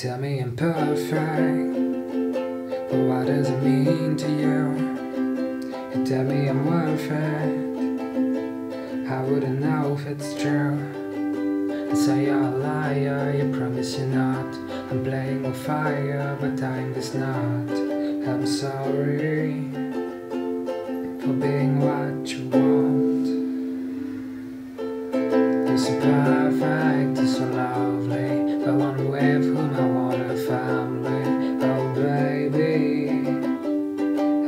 Tell me I'm perfect, but what does it mean to you? You tell me I'm worth it, I wouldn't know if it's true. You say you're a liar, you promise you're not. I'm playing with fire, but time is not. I'm sorry for being what you want. You're so perfect, you're so lovely, the one with whom I want a family. Oh baby,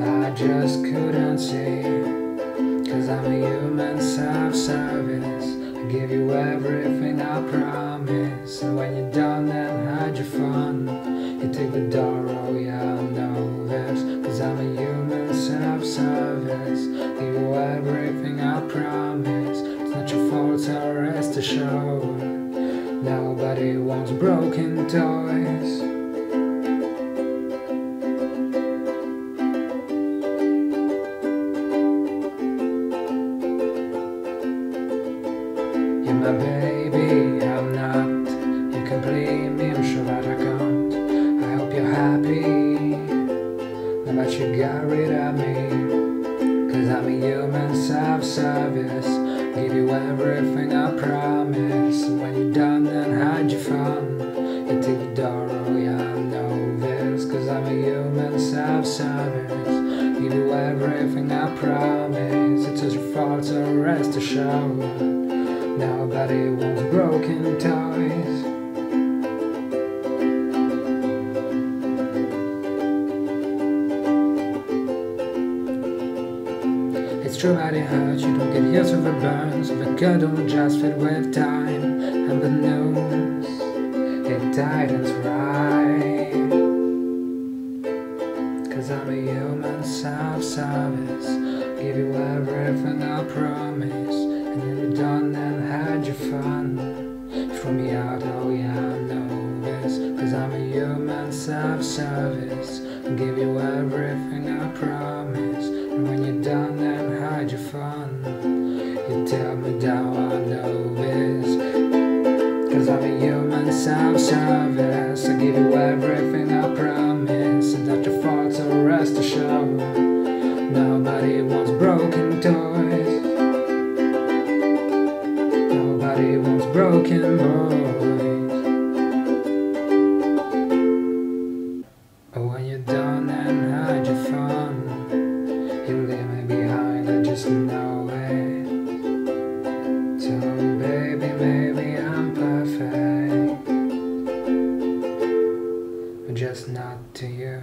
I just couldn't see, 'cause I'm a human self-service. I give you everything, I promise. And when you're done and had your fun, you take the door, oh yeah, I know this. 'Cause I'm a human self-service. Give you everything, I promise. It's not your fault, so rest assured. Nobody wants broken toys. You're my baby, I'm not. You complete me, I'm sure that I can't. I hope you're happy, now that you got rid of me. 'Cause I'm a human self-service. Give you everything, I promise. And when you're done and had your fun, you take the door, oh yeah, I know this. 'Cause I'm a human self-service. Give you everything, I promise. It's just your fault, so rest assured. Nobody wants broken toys. It's true that it hurts, you don't get used to the burns. The gut don't just fit with time. And the news, it tightens right. 'Cause I'm a human self-service. Give you everything, I promise. And when you're done and had your fun, throw me out, oh yeah, I know this. 'Cause I'm a human self-service. Give you everything, I promise. And when you're done and had your fun, you tell me down, I know this. 'Cause I'm a human self-service. I give you everything, I promise. It's not your fault, so rest assured. Nobody wants broken toys. Nobody wants broken boys. But when you're done and had your fun, you leave me behind, I just know it. So baby, maybe I'm perfect, but just not to you.